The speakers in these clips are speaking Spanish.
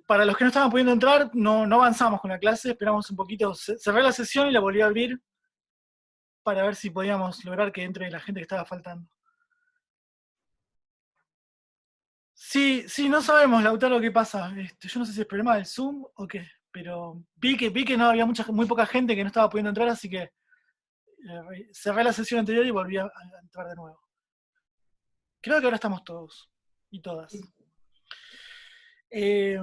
Para los que no estaban pudiendo entrar, no avanzamos con la clase, esperamos un poquito, cerré la sesión y la volví a abrir para ver si podíamos lograr que entre la gente que estaba faltando. Sí, sí, no sabemos, Lautaro, qué pasa. Yo no sé si es problema del Zoom o qué, pero vi que no había muy poca gente que no estaba pudiendo entrar, así que cerré la sesión anterior y volví a entrar de nuevo. Creo que ahora estamos todos y todas. Eh,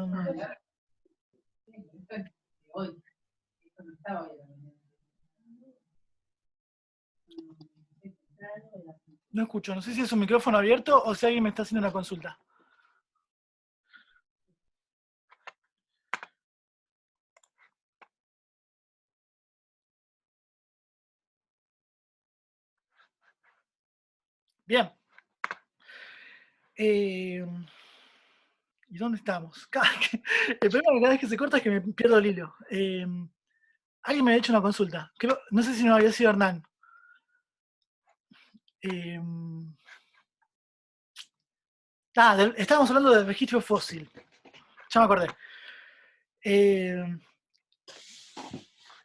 no escucho, no sé si es un micrófono abierto o si alguien me está haciendo una consulta. Bien. ¿Y dónde estamos? El problema que cada vez que se corta es que me pierdo el hilo. Alguien me ha hecho una consulta. No sé si no había sido Hernán. Estábamos hablando del registro fósil. Ya me acordé.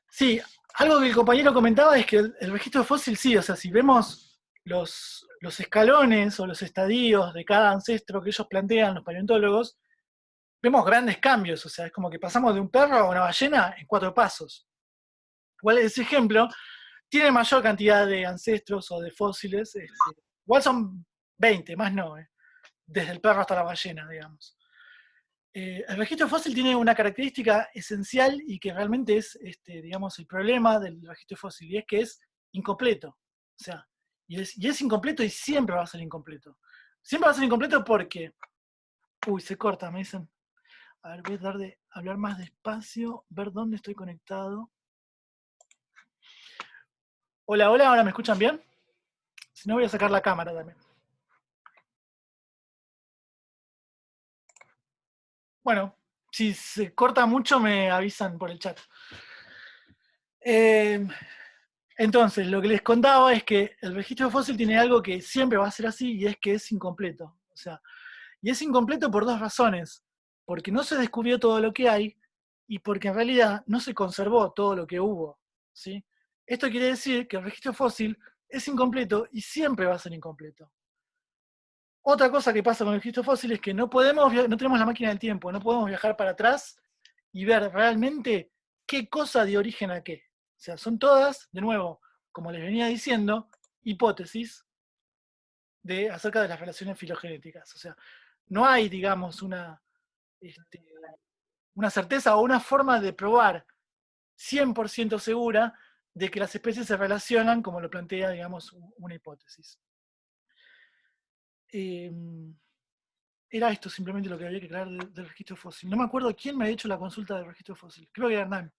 Sí, algo que el compañero comentaba es que el registro fósil sí, o sea, si vemos los escalones o los estadios de cada ancestro que ellos plantean, los paleontólogos, vemos grandes cambios, o sea, es como que pasamos de un perro a una ballena en 4 pasos. Igual ese ejemplo tiene mayor cantidad de ancestros o de fósiles, igual son 20, más no, desde el perro hasta la ballena, digamos. El registro fósil tiene una característica esencial y que realmente es, digamos, el problema del registro fósil, y es que es incompleto. O sea, y es incompleto y siempre va a ser incompleto. Siempre va a ser incompleto porque... Uy, se corta, me dicen. A ver, voy a tratar de hablar más despacio, ver dónde estoy conectado. Hola, hola, ¿ahora me escuchan bien? Si no, voy a sacar la cámara también. Bueno, si se corta mucho me avisan por el chat. Entonces, lo que les contaba es que el registro fósil tiene algo que siempre va a ser así y es que es incompleto. O sea, y es incompleto por 2 razones. Porque no se descubrió todo lo que hay y porque en realidad no se conservó todo lo que hubo. ¿Sí? Esto quiere decir que el registro fósil es incompleto y siempre va a ser incompleto. Otra cosa que pasa con el registro fósil es que no tenemos la máquina del tiempo, no podemos viajar para atrás y ver realmente qué cosa dio origen a qué. O sea, son todas, de nuevo, como les venía diciendo, hipótesis acerca de las relaciones filogenéticas. O sea, no hay, digamos, este, una certeza o una forma de probar 100% segura de que las especies se relacionan como lo plantea, digamos, una hipótesis. Era esto simplemente lo que había que aclarar del registro fósil. No me acuerdo quién me ha hecho la consulta del registro fósil. Creo que era Hernán.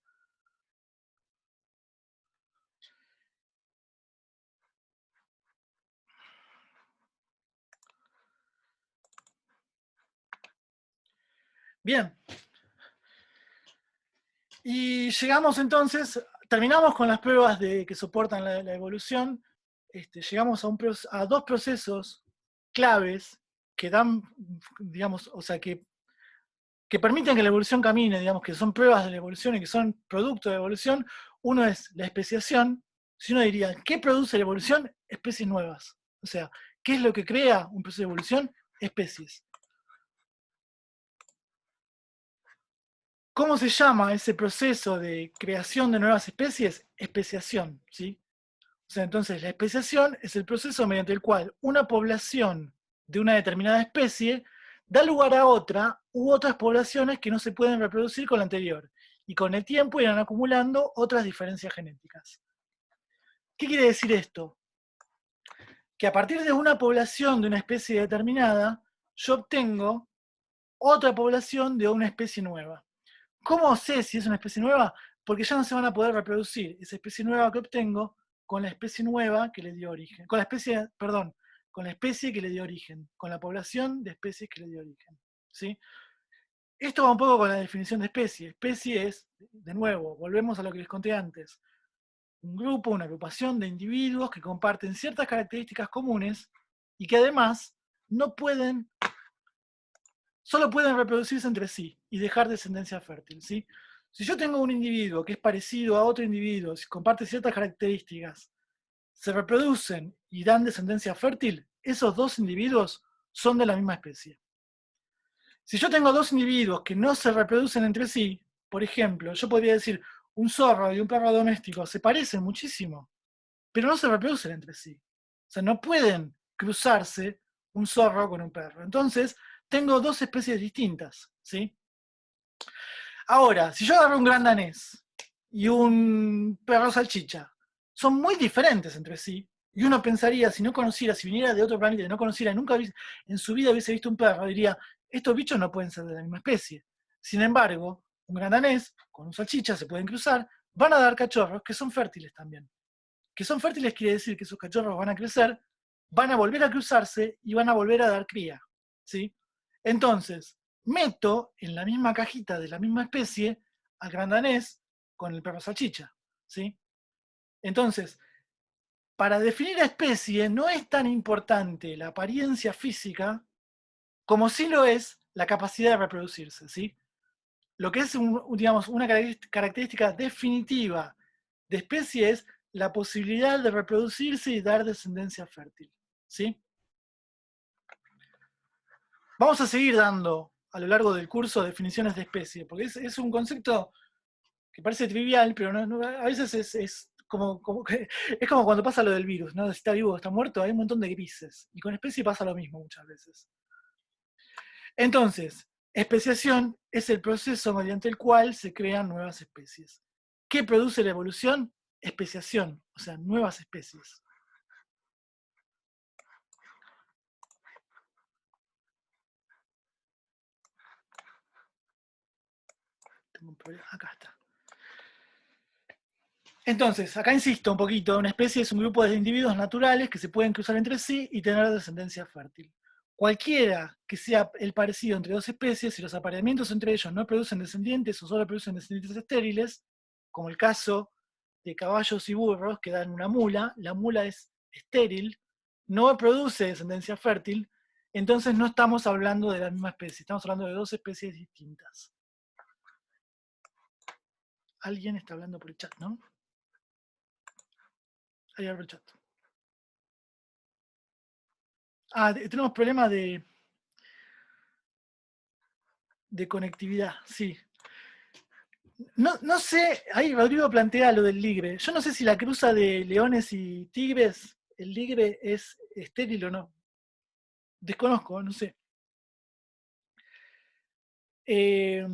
Bien. Y llegamos entonces, terminamos con las pruebas que soportan la evolución. Llegamos a 2 procesos claves que dan, digamos, o sea, que permiten que la evolución camine, digamos, que son pruebas de la evolución y que son producto de la evolución. Uno es la especiación. Si uno diría, ¿qué produce la evolución? Especies nuevas. O sea, ¿qué es lo que crea un proceso de evolución? Especies. ¿Cómo se llama ese proceso de creación de nuevas especies? Especiación, ¿sí? O sea, entonces la especiación es el proceso mediante el cual una población de una determinada especie da lugar a otra u otras poblaciones que no se pueden reproducir con la anterior. Y con el tiempo irán acumulando otras diferencias genéticas. ¿Qué quiere decir esto? Que a partir de una población de una especie determinada, yo obtengo otra población de una especie nueva. ¿Cómo sé si es una especie nueva? Porque ya no se van a poder reproducir esa especie nueva que obtengo con la especie nueva que le dio origen. Con la especie, perdón, con la especie que le dio origen, con la población de especies que le dio origen. ¿Sí? Esto va un poco con la definición de especie. Especie es, de nuevo, volvemos a lo que les conté antes, un grupo, una agrupación de individuos que comparten ciertas características comunes y que además no pueden solo pueden reproducirse entre sí y dejar descendencia fértil, ¿sí? Si yo tengo un individuo que es parecido a otro individuo, si comparte ciertas características, se reproducen y dan descendencia fértil, esos dos individuos son de la misma especie. Si yo tengo dos individuos que no se reproducen entre sí, por ejemplo, yo podría decir, un zorro y un perro doméstico se parecen muchísimo, pero no se reproducen entre sí. O sea, no pueden cruzarse un zorro con un perro. Entonces, tengo dos especies distintas, ¿sí? Ahora, si yo agarro un gran danés y un perro salchicha, son muy diferentes entre sí, y uno pensaría, si no conociera, si viniera de otro planeta y no conociera, nunca en su vida hubiese visto un perro, diría, estos bichos no pueden ser de la misma especie. Sin embargo, un gran danés con un salchicha se pueden cruzar, van a dar cachorros que son fértiles también. Que son fértiles quiere decir que esos cachorros van a crecer, van a volver a cruzarse y van a volver a dar cría, ¿sí? Entonces, meto en la misma cajita de la misma especie al gran danés con el perro salchicha, ¿sí? Entonces, para definir a especie no es tan importante la apariencia física como sí lo es la capacidad de reproducirse, ¿sí? Lo que es, digamos, una característica definitiva de especie es la posibilidad de reproducirse y dar descendencia fértil, ¿sí? Vamos a seguir dando a lo largo del curso definiciones de especie, porque es un concepto que parece trivial, pero a veces es es como cuando pasa lo del virus, ¿no? Si está vivo o está muerto, hay un montón de grises. Y con especie pasa lo mismo muchas veces. Entonces, especiación es el proceso mediante el cual se crean nuevas especies. ¿Qué produce la evolución? Especiación, o sea, nuevas especies. Tengo un problema, acá está. Entonces, acá insisto un poquito, una especie es un grupo de individuos naturales que se pueden cruzar entre sí y tener descendencia fértil. Cualquiera que sea el parecido entre dos especies, si los apareamientos entre ellos no producen descendientes o solo producen descendientes estériles, como el caso de caballos y burros que dan una mula, la mula es estéril, no produce descendencia fértil, entonces no estamos hablando de la misma especie, estamos hablando de dos especies distintas. Alguien está hablando por el chat, ¿no? Ahí abre el chat. Ah, tenemos problemas de conectividad, sí. No sé, ahí Rodrigo plantea lo del ligre. Yo no sé si la cruza de leones y tigres, el ligre es estéril o no. Desconozco, no sé. Eh,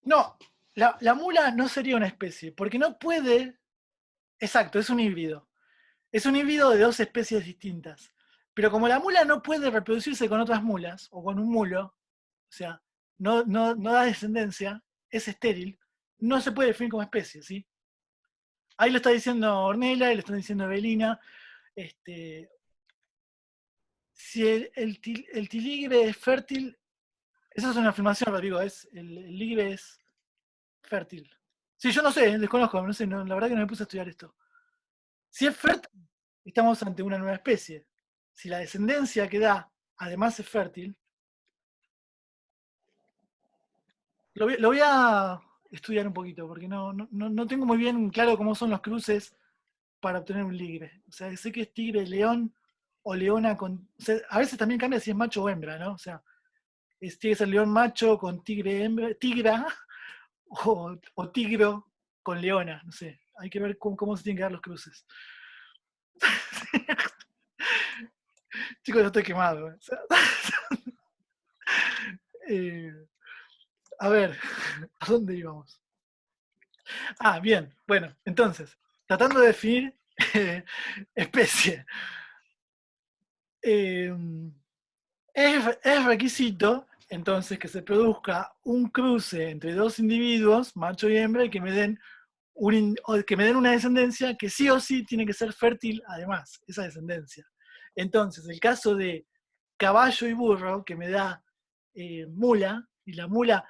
no, la mula no sería una especie, porque no puede. Exacto, es un híbrido. Es un híbrido de dos especies distintas. Pero como la mula no puede reproducirse con otras mulas o con un mulo, o sea, no da descendencia, es estéril, no se puede definir como especie, ¿sí? Ahí lo está diciendo Ornella y lo está diciendo Evelina. Si el tiligre es fértil, esa es una afirmación, Rodrigo, el ligre es fértil. Sí, yo no sé, desconozco, no sé, la verdad que no me puse a estudiar esto. Si es fértil, estamos ante una nueva especie. Si la descendencia que da, además es fértil, lo voy a estudiar un poquito, porque no tengo muy bien claro cómo son los cruces para obtener un ligre. O sea, sé que es tigre, león o leona con. O sea, a veces también cambia si es macho o hembra, ¿no? O sea, tiene que ser león macho con tigre hembra, tigra o tigro con leona, no sé. Hay que ver cómo se tienen que dar los cruces. Chicos, yo estoy quemado. O sea, eh, a ver, ¿a dónde íbamos? Ah, bien, bueno, entonces, tratando de definir especie. Eh, es requisito, entonces, que se produzca un cruce entre dos individuos, macho y hembra, y que me den una descendencia que sí o sí tiene que ser fértil, además, esa descendencia. Entonces, el caso de caballo y burro, que me da mula, y la mula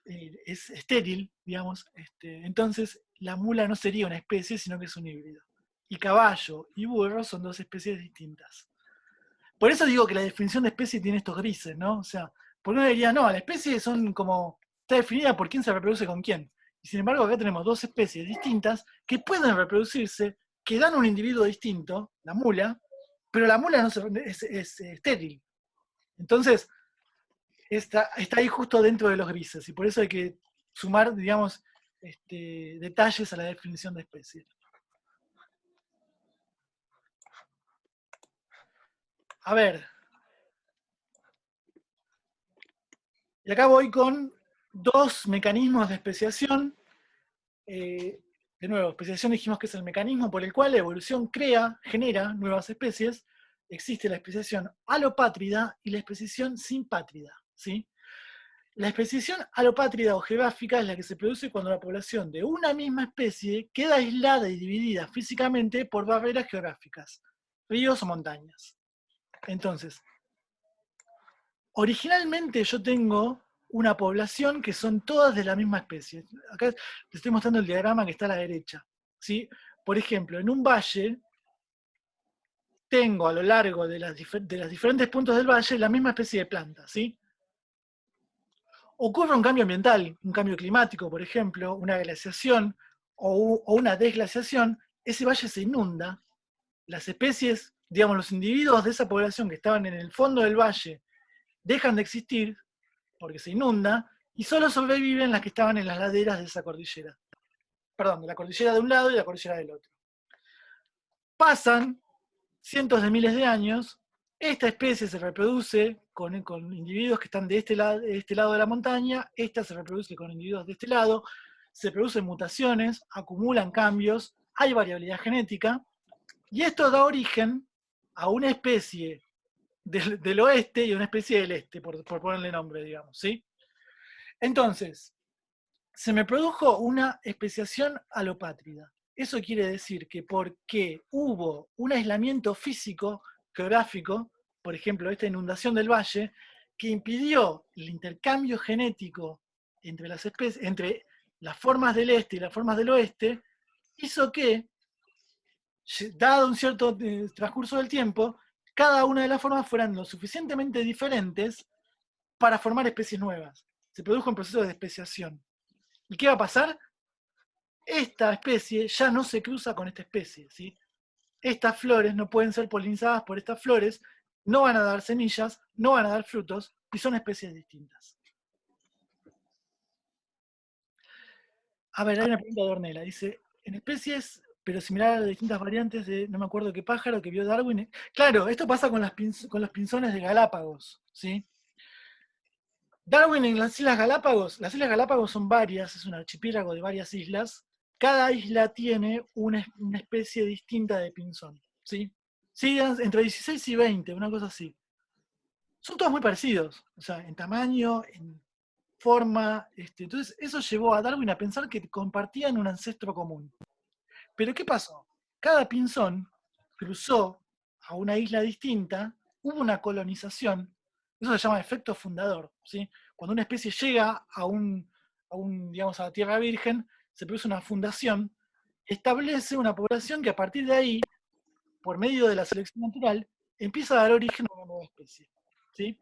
es estéril, digamos, entonces la mula no sería una especie, sino que es un híbrido. Y caballo y burro son dos especies distintas. Por eso digo que la definición de especie tiene estos grises, ¿no? O sea, porque uno diría, no, la especie son como, está definida por quién se reproduce con quién. Y sin embargo, acá tenemos dos especies distintas que pueden reproducirse, que dan un individuo distinto, la mula, pero la mula no es estéril. Entonces, está ahí justo dentro de los grises, y por eso hay que sumar, digamos, detalles a la definición de especie. A ver, y acá voy con dos mecanismos de especiación. De nuevo, especiación dijimos que es el mecanismo por el cual la evolución genera nuevas especies. Existe la especiación alopátrida y la especiación simpátrida, ¿sí? La especiación alopátrida o geográfica es la que se produce cuando la población de una misma especie queda aislada y dividida físicamente por barreras geográficas, ríos o montañas. Entonces, originalmente yo tengo una población que son todas de la misma especie. Acá les estoy mostrando el diagrama que está a la derecha, ¿sí? Por ejemplo, en un valle tengo a lo largo de los diferentes puntos del valle la misma especie de planta, ¿sí? Ocurre un cambio ambiental, un cambio climático, por ejemplo, una glaciación o una desglaciación, ese valle se inunda, las especies, digamos, los individuos de esa población que estaban en el fondo del valle dejan de existir porque se inunda y solo sobreviven las que estaban en las laderas de esa cordillera. Perdón, de la cordillera de un lado y la cordillera del otro. Pasan cientos de miles de años, esta especie se reproduce con individuos que están de este lado de la montaña, esta se reproduce con individuos de este lado, se producen mutaciones, acumulan cambios, hay variabilidad genética, y esto da origen a una especie del oeste y a una especie del este, por ponerle nombre, digamos, ¿sí? Entonces, se me produjo una especiación alopátrida. Eso quiere decir que porque hubo un aislamiento físico, geográfico, por ejemplo, esta inundación del valle, que impidió el intercambio genético entre las especies, entre las formas del este y las formas del oeste, hizo que, dado un cierto transcurso del tiempo, cada una de las formas fueran lo suficientemente diferentes para formar especies nuevas. Se produjo un proceso de especiación. ¿Y qué va a pasar? Esta especie ya no se cruza con esta especie, ¿sí? Estas flores no pueden ser polinizadas por estas flores, no van a dar semillas, no van a dar frutos, y son especies distintas. A ver, hay una pregunta de Ornella, dice, en especies, pero similar a las distintas variantes de, no me acuerdo qué pájaro, que vio Darwin. Claro, esto pasa con los pinzones de Galápagos, ¿sí? Darwin en las Islas Galápagos son varias, es un archipiélago de varias islas. Cada isla tiene una especie distinta de pinzón, ¿sí? Sí, entre 16 y 20, una cosa así. Son todos muy parecidos, o sea, en tamaño, en forma. Entonces, eso llevó a Darwin a pensar que compartían un ancestro común. Pero, ¿qué pasó? Cada pinzón cruzó a una isla distinta, hubo una colonización, eso se llama efecto fundador, ¿sí? Cuando una especie llega digamos, a la Tierra Virgen, se produce una fundación, establece una población que a partir de ahí, por medio de la selección natural, empieza a dar origen a una nueva especie, ¿sí?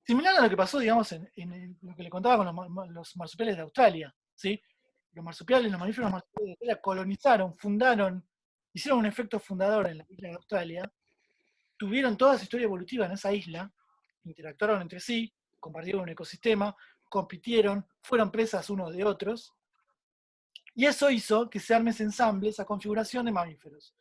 Similar a lo que pasó, digamos, en lo que le contaba con los marsupiales de Australia, ¿sí? Los mamíferos marsupiales de Australia colonizaron, fundaron, hicieron un efecto fundador en la isla de Australia, tuvieron toda su historia evolutiva en esa isla, interactuaron entre sí, compartieron un ecosistema, compitieron, fueron presas unos de otros, y eso hizo que se arme ese ensamble, esa configuración de mamíferos.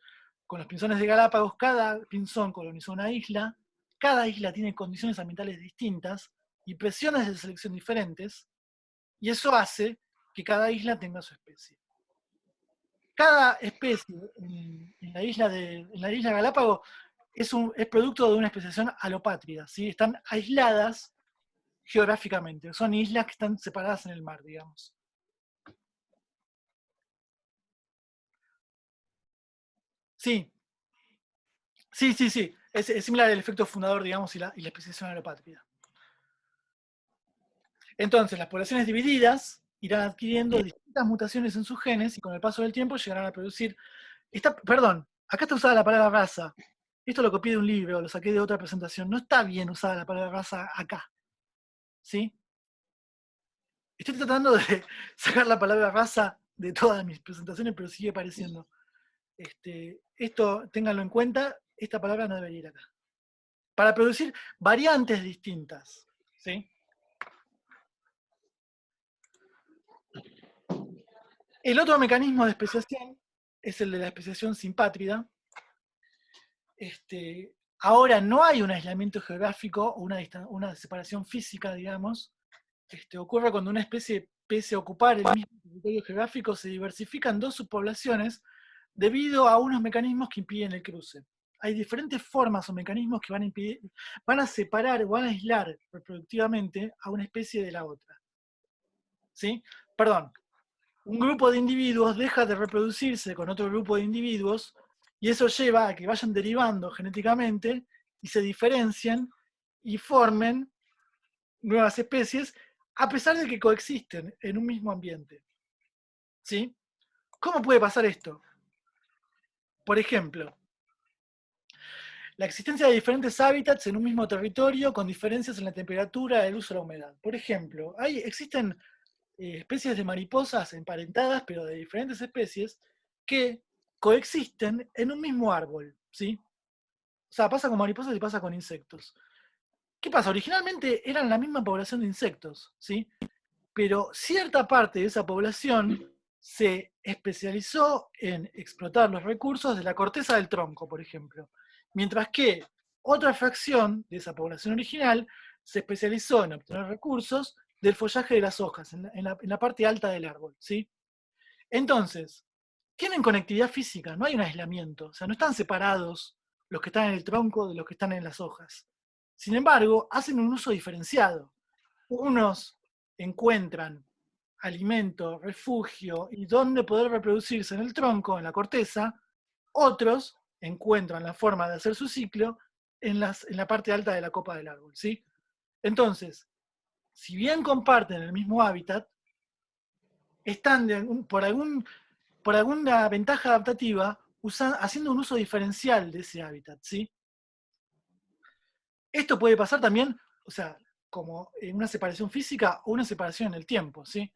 Con los pinzones de Galápagos, cada pinzón colonizó una isla, cada isla tiene condiciones ambientales distintas y presiones de selección diferentes, y eso hace que cada isla tenga su especie. Cada especie en la isla Galápagos es producto de una especiación alopátrida, ¿sí? Están aisladas geográficamente, son islas que están separadas en el mar, digamos. Sí, sí. Es similar al efecto fundador, digamos, y la especiación alopátrida. Entonces, las poblaciones divididas irán adquiriendo distintas mutaciones en sus genes y con el paso del tiempo llegarán a producir. Perdón, acá está usada la palabra raza. esto lo copié de un libro, lo saqué de otra presentación, no está bien usada la palabra raza acá, ¿sí? Estoy tratando de sacar la palabra raza de todas mis presentaciones, pero sigue apareciendo. Esto, ténganlo en cuenta, esta palabra no debería ir acá. Para producir variantes distintas, ¿sí? El otro mecanismo de especiación es el de la especiación simpátrida. Ahora no hay un aislamiento geográfico o una separación física, digamos. Ocurre cuando una especie, pese a ocupar el mismo territorio geográfico, se diversifica en dos subpoblaciones debido a unos mecanismos que impiden el cruce. Hay diferentes formas o mecanismos que van a separar o van a aislar reproductivamente a una especie de la otra. ¿Sí? Perdón, un grupo de individuos deja de reproducirse con otro grupo de individuos y eso lleva a que vayan derivando genéticamente y se diferencien y formen nuevas especies a pesar de que coexisten en un mismo ambiente. ¿Sí? ¿Cómo puede pasar esto? Por ejemplo, la existencia de diferentes hábitats en un mismo territorio con diferencias en la temperatura, el uso de la humedad. Por ejemplo, existen especies de mariposas emparentadas, pero de diferentes especies, que coexisten en un mismo árbol, ¿sí? O sea, pasa con mariposas y pasa con insectos. ¿Qué pasa? Originalmente eran la misma población de insectos, ¿sí? Pero cierta parte de esa población se especializó en explotar los recursos de la corteza del tronco, por ejemplo. Mientras que otra fracción de esa población original se especializó en obtener recursos del follaje de las hojas, en la parte alta del árbol, ¿sí? Entonces, tienen conectividad física, no hay un aislamiento, o sea, no están separados los que están en el tronco de los que están en las hojas. Sin embargo, hacen un uso diferenciado. Unos encuentran alimento, refugio y dónde poder reproducirse en el tronco, en la corteza, otros encuentran la forma de hacer su ciclo en la parte alta de la copa del árbol, ¿sí? Entonces, si bien comparten el mismo hábitat, están por alguna ventaja adaptativa haciendo un uso diferencial de ese hábitat, ¿sí? Esto puede pasar también, o sea, como en una separación física o una separación en el tiempo, ¿sí?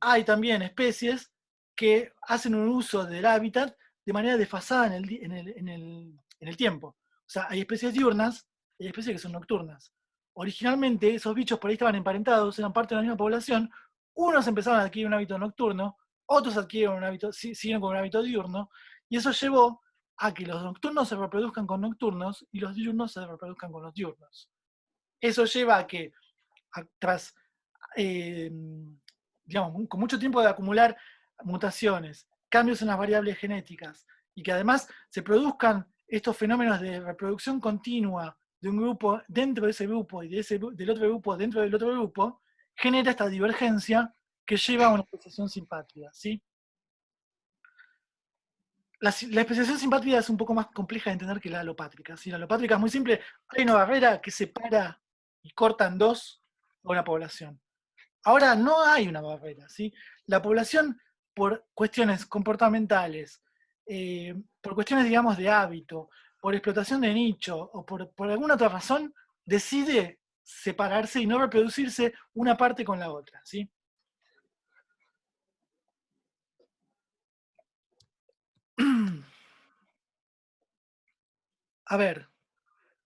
Hay también especies que hacen un uso del hábitat de manera desfasada en el tiempo. O sea, hay especies diurnas y hay especies que son nocturnas. Originalmente esos bichos por ahí estaban emparentados, eran parte de la misma población, unos empezaron a adquirir un hábito nocturno, otros siguen con un hábito diurno, y eso llevó a que los nocturnos se reproduzcan con nocturnos y los diurnos se reproduzcan con los diurnos. Eso lleva a que tras eh, digamos, con mucho tiempo de acumular mutaciones, cambios en las variables genéticas, y que además se produzcan estos fenómenos de reproducción continua de un grupo dentro de ese grupo y del otro grupo dentro del otro grupo, genera esta divergencia que lleva a una especiación simpátrica, ¿sí? La especiación simpátrica es un poco más compleja de entender que la alopátrica, ¿sí? La alopátrica es muy simple, hay una barrera que separa y corta en dos a una población. Ahora no hay una barrera, ¿sí? La población, por cuestiones comportamentales, por cuestiones, digamos, de hábito, por explotación de nicho o por alguna otra razón, decide separarse y no reproducirse una parte con la otra, ¿sí? A ver,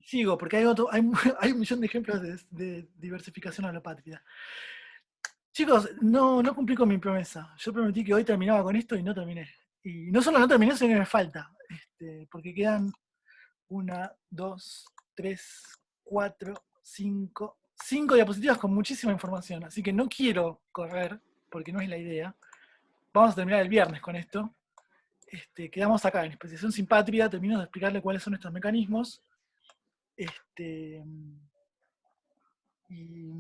sigo, porque hay un millón de ejemplos de diversificación alopátrica. Chicos, no cumplí con mi promesa. Yo prometí que hoy terminaba con esto y no terminé. Y no solo no terminé, sino que me falta. Porque quedan 1, 2, 3, 4, 5 diapositivas con muchísima información. Así que no quiero correr, porque no es la idea. Vamos a terminar el viernes con esto. Quedamos acá en especiación sin patria. Termino de explicarle cuáles son estos mecanismos. Y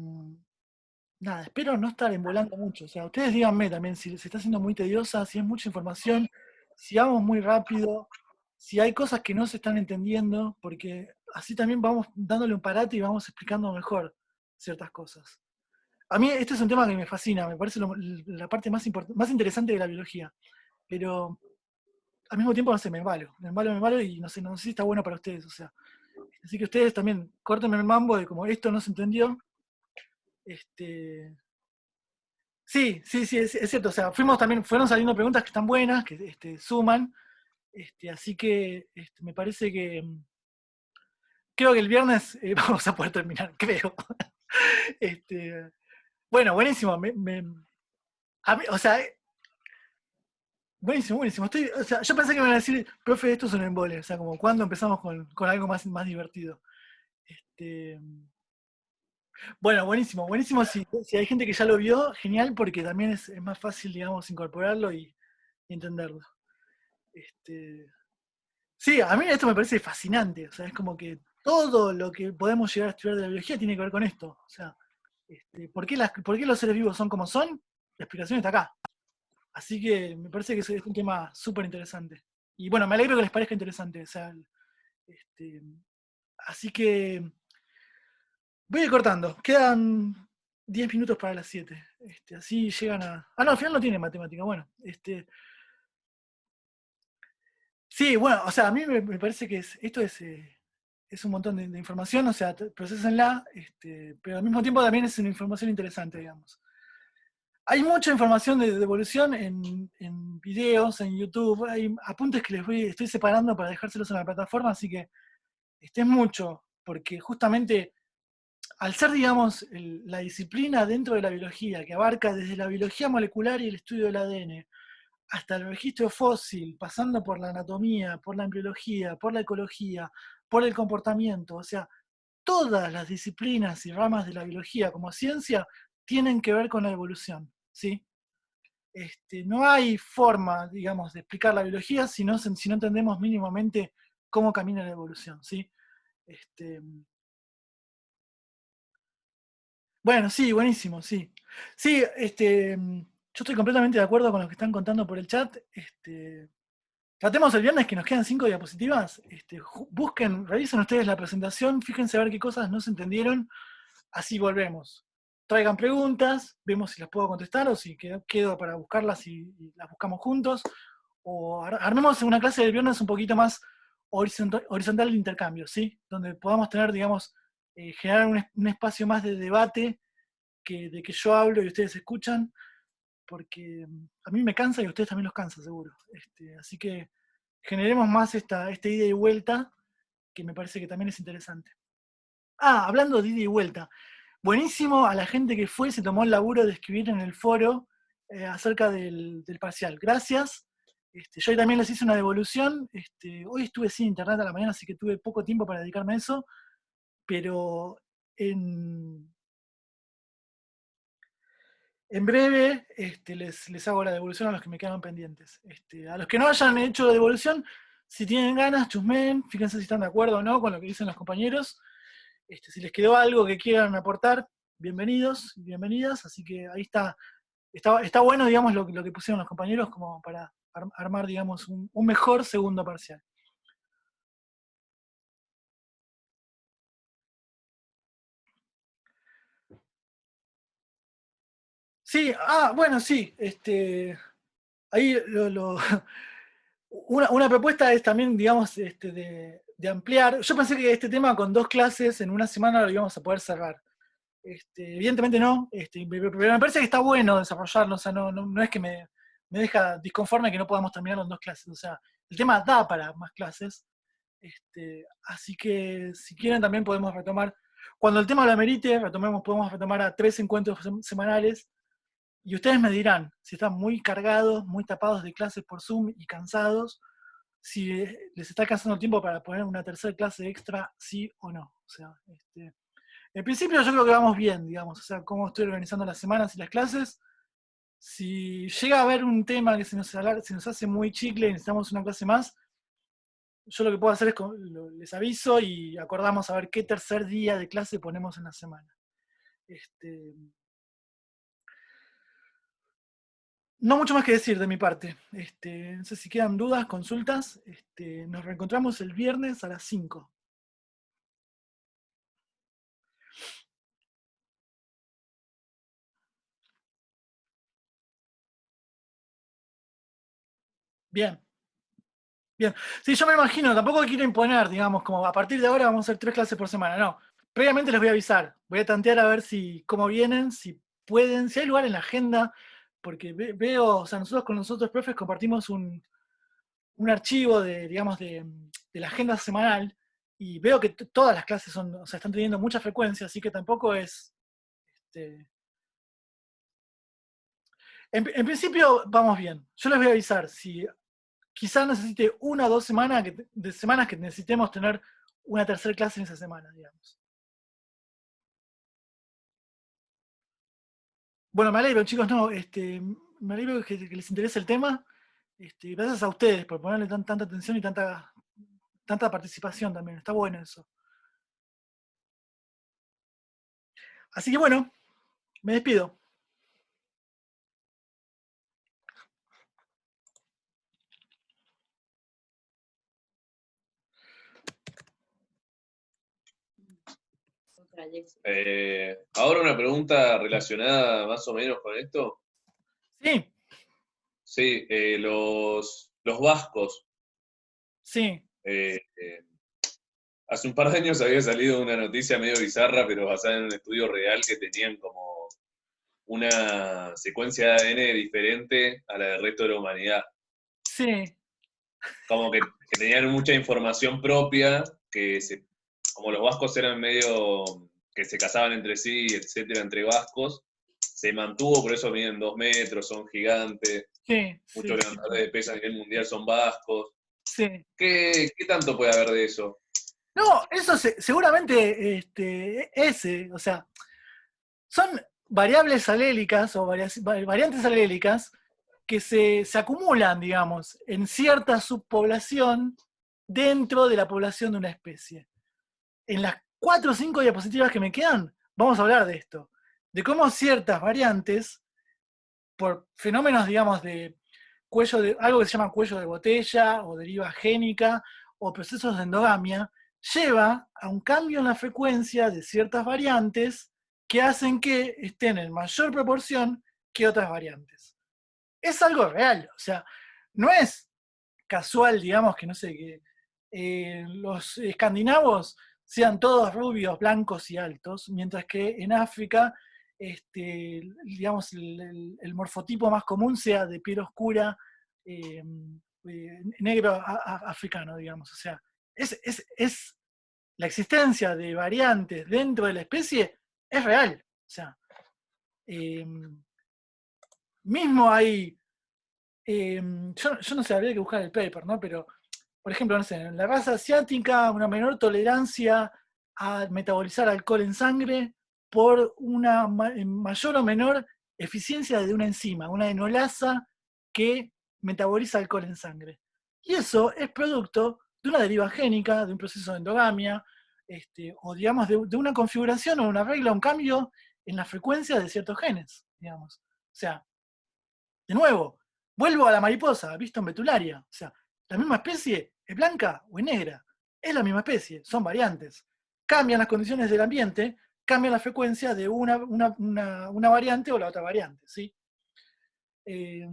nada, espero no estar embolando mucho. O sea, ustedes díganme también si se está haciendo muy tediosa, si es mucha información, si vamos muy rápido, si hay cosas que no se están entendiendo, porque así también vamos dándole un parate y vamos explicando mejor ciertas cosas. A mí este es un tema que me fascina, me parece la parte más interesante de la biología. Pero al mismo tiempo, no sé, me embalo y no sé si está bueno para ustedes, o sea. Así que ustedes también córtenme el mambo de como esto no se entendió. Este, sí, sí, sí, es cierto. O sea, fueron saliendo preguntas que están buenas, que suman. Así que me parece que creo que el viernes vamos a poder terminar, creo. Este, bueno, buenísimo. O sea, buenísimo, buenísimo. O sea, yo pensé que me iban a decir, profe, esto es un embole. O sea, como cuando empezamos con algo más divertido. Este, bueno, buenísimo, buenísimo. Si hay gente que ya lo vio, genial, porque también es más fácil, digamos, incorporarlo y entenderlo. Este, sí, a mí esto me parece fascinante. O sea, es como que todo lo que podemos llegar a estudiar de la biología tiene que ver con esto. O sea, ¿por qué los seres vivos son como son? La explicación está acá. Así que me parece que es un tema súper interesante. Y bueno, me alegro que les parezca interesante. O sea, este, así que voy a ir cortando. Quedan 10 minutos para las 7. Así llegan a. Ah, no, al final no tiene matemática. Bueno, sí, bueno, o sea, a mí me parece que esto es un montón de información, o sea, procesenla, pero al mismo tiempo también es una información interesante, digamos. Hay mucha información de evolución en videos, en YouTube, hay apuntes que estoy separando para dejárselos en la plataforma, así que es mucho, porque justamente al ser, digamos, la disciplina dentro de la biología, que abarca desde la biología molecular y el estudio del ADN, hasta el registro fósil, pasando por la anatomía, por la embriología, por la ecología, por el comportamiento, o sea, todas las disciplinas y ramas de la biología como ciencia tienen que ver con la evolución, ¿sí? No hay forma, digamos, de explicar la biología si no entendemos mínimamente cómo camina la evolución, ¿sí? Este, bueno, sí, buenísimo, sí. Sí, yo estoy completamente de acuerdo con lo que están contando por el chat. Tratemos el viernes que nos quedan 5 diapositivas. Busquen, revisen ustedes la presentación, fíjense a ver qué cosas no se entendieron, así volvemos. Traigan preguntas, vemos si las puedo contestar o si quedo para buscarlas y las buscamos juntos. O armemos una clase del viernes un poquito más horizontal de intercambio, ¿sí? Donde podamos tener, digamos, generar un espacio más de debate de que yo hablo y ustedes escuchan, porque a mí me cansa y a ustedes también los cansa, seguro. Así que generemos más esta ida y vuelta, que me parece que también es interesante. Ah, hablando de ida y vuelta, buenísimo a la gente que fue y se tomó el laburo de escribir en el foro acerca del parcial. Gracias. Yo también les hice una devolución. Hoy estuve sin internet a la mañana, así que tuve poco tiempo para dedicarme a eso, pero en, En breve les hago la devolución a los que me quedan pendientes. A los que no hayan hecho devolución, si tienen ganas, chusmeen, fíjense si están de acuerdo o no con lo que dicen los compañeros. Si les quedó algo que quieran aportar, bienvenidos, bienvenidas. Así que ahí está bueno, digamos, lo que pusieron los compañeros como para armar, digamos, un mejor segundo parcial. Sí, bueno, sí. Ahí una propuesta es también, digamos, de ampliar. Yo pensé que este tema con 2 clases en una semana lo íbamos a poder cerrar. Evidentemente no, pero me parece que está bueno desarrollarlo, o sea, no es que me deja disconforme que no podamos terminarlo en 2 clases, o sea, el tema da para más clases, así que si quieren también podemos retomar, cuando el tema lo amerite, podemos retomar a 3 encuentros semanales, y ustedes me dirán si están muy cargados, muy tapados de clases por Zoom y cansados, si les está alcanzando el tiempo para poner una tercera clase extra, sí o no. O sea, en principio yo creo que vamos bien, digamos, o sea, cómo estoy organizando las semanas y las clases. Si llega a haber un tema que se nos hace muy chicle y necesitamos una clase más, yo lo que puedo hacer es les aviso y acordamos a ver qué tercer día de clase ponemos en la semana. Este, no mucho más que decir de mi parte. No sé si quedan dudas, consultas. Nos reencontramos el viernes a las 5. Bien. Bien. Sí, yo me imagino, tampoco quiero imponer, digamos, como a partir de ahora vamos a hacer 3 clases por semana, no. Previamente les voy a avisar, voy a tantear a ver si cómo vienen, si pueden, si hay lugar en la agenda, porque veo, o sea, nosotros con los otros profes compartimos un archivo de, digamos, de la agenda semanal, y veo que todas las clases son, o sea, están teniendo mucha frecuencia, así que tampoco es. este, en principio vamos bien. Yo les voy a avisar, si quizás necesite 1 o 2 semanas de semanas que necesitemos tener una tercera clase en esa semana, digamos. Bueno, me alegro, chicos, no, me alegro que les interese el tema. Gracias a ustedes por ponerle tanta atención y tanta participación también. Está bueno eso. Así que bueno, me despido. Ahora una pregunta relacionada más o menos con esto. Sí, Sí, los vascos. sí. eh, eh, Hace un par de años había salido una noticia medio bizarra, pero basada en un estudio real que tenían como una secuencia de ADN diferente a la del resto de la humanidad. Sí, Como que tenían mucha información propia, como los vascos eran medio que se casaban entre sí, etcétera, entre vascos, se mantuvo, por eso miden 2 metros, son gigantes, sí, muchos sí, sí, levantadores de pesas a nivel mundial son vascos. sí. ¿Qué tanto puede haber de eso? No, eso seguramente o sea, son variables alélicas o variantes alélicas que se acumulan, digamos, en cierta subpoblación dentro de la población de una especie. En las 4 o 5 diapositivas que me quedan, vamos a hablar de esto, de cómo ciertas variantes, por fenómenos, digamos, de algo que se llama cuello de botella o deriva génica o procesos de endogamia, lleva a un cambio en la frecuencia de ciertas variantes que hacen que estén en mayor proporción que otras variantes. Es algo real, o sea, no es casual, digamos, que no sé, que los escandinavos sean todos rubios, blancos y altos, mientras que en África, digamos, el morfotipo más común sea de piel oscura, eh, negro africano, digamos. O sea, es la existencia de variantes dentro de la especie es real. O sea, eh, mismo hay, yo no sé, habría que buscar el paper, ¿no? Pero por ejemplo, no sé, en la raza asiática, una menor tolerancia a metabolizar alcohol en sangre por una mayor o menor eficiencia de una enzima, una enolasa que metaboliza alcohol en sangre. Y eso es producto de una deriva génica, de un proceso de endogamia, o digamos de una configuración o una regla, un cambio en la frecuencia de ciertos genes, digamos. O sea, de nuevo, vuelvo a la mariposa, visto en Betularia. O sea, la misma especie es blanca o es negra. Es la misma especie, son variantes. Cambian las condiciones del ambiente, cambian la frecuencia de una variante o la otra variante, ¿sí? Eh,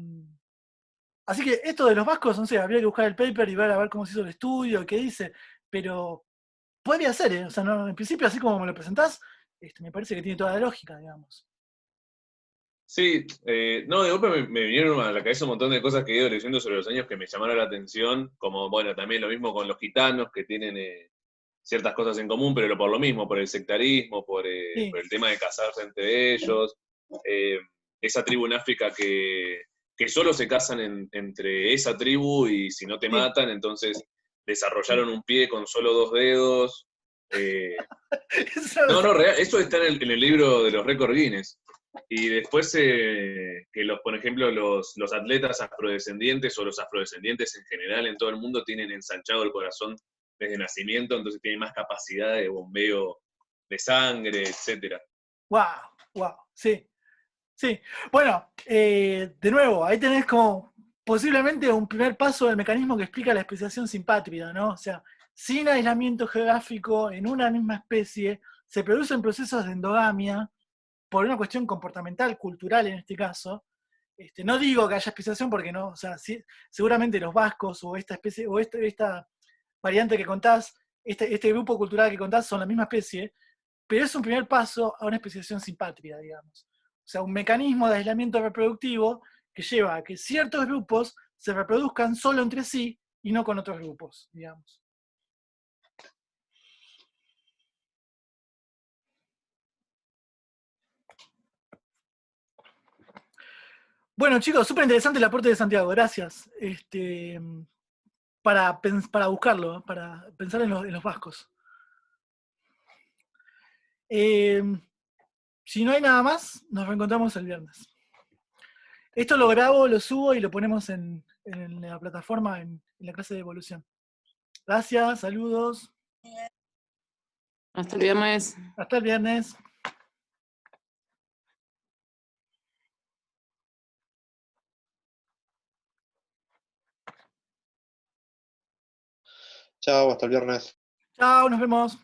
Así que esto de los vascos, no sé, habría que buscar el paper y ver a ver cómo se hizo el estudio, qué dice, pero podría ser, ¿eh? O sea, no, en principio, así como me lo presentás, me parece que tiene toda la lógica, digamos. Sí, no, de golpe me vinieron a la cabeza un montón de cosas que he ido leyendo sobre los años que me llamaron la atención, como, bueno, también lo mismo con los gitanos, que tienen ciertas cosas en común, pero por lo mismo, por el sectarismo, por Sí, el tema de casarse entre ellos, eh, esa tribu en África que solo se casan entre esa tribu y si no te sí, matan, entonces sí. desarrollaron un pie con solo 2 dedos. eh, Eso no lo no, no, sabía. real, eso está en el libro de los récords Guinness. Y después que por ejemplo, los atletas afrodescendientes o los afrodescendientes en general en todo el mundo tienen ensanchado el corazón desde nacimiento, entonces tienen más capacidad de bombeo de sangre, etcétera. Wow, wow, sí, sí. Bueno, de nuevo, ahí tenés como posiblemente un primer paso del mecanismo que explica la especiación simpátrida, ¿no? O sea, sin aislamiento geográfico en una misma especie, se producen procesos de endogamia por una cuestión comportamental, cultural en este caso, No digo que haya especiación porque no, o sea, seguramente los vascos o esta especie, o esta variante que contás, este grupo cultural que contás son la misma especie, pero es un primer paso a una especiación sin patria, digamos. O sea, un mecanismo de aislamiento reproductivo que lleva a que ciertos grupos se reproduzcan solo entre sí y no con otros grupos, digamos. Bueno, chicos, súper interesante el aporte de Santiago, gracias. Para buscarlo, para pensar en los vascos. Si no hay nada más, nos reencontramos el viernes. Esto lo grabo, lo subo y lo ponemos en la plataforma en la clase de evolución. Gracias, saludos. Hasta el viernes. Hasta el viernes. Chao, hasta el viernes. Chao, nos vemos.